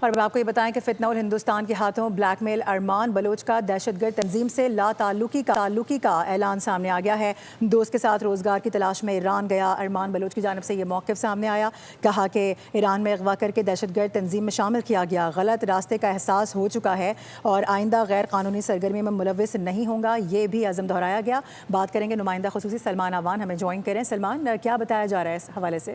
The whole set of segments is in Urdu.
اور اب آپ کو یہ بتائیں کہ فتنہ الہندوستان کے ہاتھوں بلیک میل ارمان بلوچ کا دہشت گرد تنظیم سے لا تعلقی کا اعلان سامنے آ گیا ہے۔ دوست کے ساتھ روزگار کی تلاش میں ایران گیا ارمان بلوچ کی جانب سے یہ موقف سامنے آیا، کہا کہ ایران میں اغوا کر کے دہشت گرد تنظیم میں شامل کیا گیا، غلط راستے کا احساس ہو چکا ہے اور آئندہ غیر قانونی سرگرمی میں ملوث نہیں ہوں گا، یہ بھی عزم دہرایا گیا۔ بات کریں گے نمائندہ خصوصی سلمان اعوان ہمیں جوائن کریں۔ سلمان، کیا بتایا جا رہا ہے اس حوالے سے؟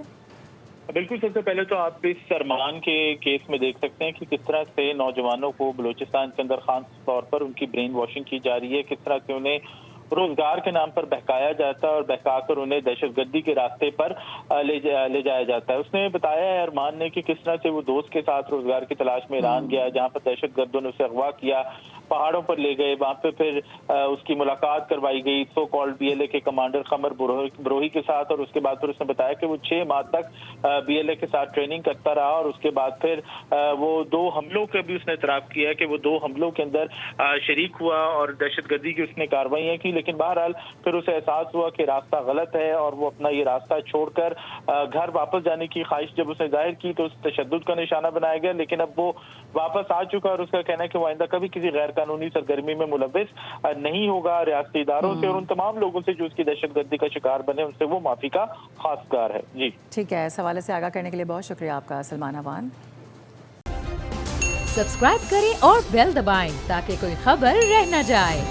بالکل، سب سے پہلے تو آپ اس ارمان کے کیس میں دیکھ سکتے ہیں کہ کس طرح سے نوجوانوں کو بلوچستان کے اندر خاص طور پر ان کی برین واشنگ کی جا رہی ہے، کس طرح سے انہیں روزگار کے نام پر بہکایا جاتا ہے اور بہکا کر انہیں دہشت گردی کے راستے پر لے جایا جاتا ہے۔ اس نے بتایا ہے ارمان نے کہ کس طرح سے وہ دوست کے ساتھ روزگار کی تلاش میں ایران گیا، جہاں پر دہشت گردوں نے اسے اغوا کیا، پہاڑوں پر لے گئے، وہاں پہ پھر اس کی ملاقات کروائی گئی so called B L A کے کمانڈر قمر بروہی کے ساتھ، اور اس کے بعد پھر اس نے بتایا کہ وہ 6 ماہ تک بی ایل اے کے ساتھ ٹریننگ کرتا رہا، اور اس کے بعد پھر وہ 2 حملوں کا بھی اس نے اعتراف کیا ہے کہ وہ 2 حملوں کے اندر شریک ہوا اور دہشت گردی کی اس نے کارروائیاں کی، لیکن بہرحال پھر اسے احساس ہوا کہ راستہ غلط ہے اور وہ اپنا یہ راستہ چھوڑ کر گھر واپس جانے کی خواہش جب اس نے ظاہر کی تو اس تشدد کا نشانہ بنایا گیا، لیکن اب وہ واپس آ چکا اور اس کا کہنا ہے کہ وہ آئندہ کبھی کسی غیر قانونی سرگرمی میں ملوث نہیں ہوگا، ریاستی اداروں سے اور ان تمام لوگوں سے جو اس کی دہشت گردی کا شکار بنے ان سے وہ معافی کا خواستگار ہے۔ جی ٹھیک ہے، اس حوالے سے آگاہ کرنے کے لیے بہت شکریہ آپ کا سلمان اعوان۔ سبسکرائب کریں اور بیل دبائیں تاکہ کوئی خبر رہ نہ جائے۔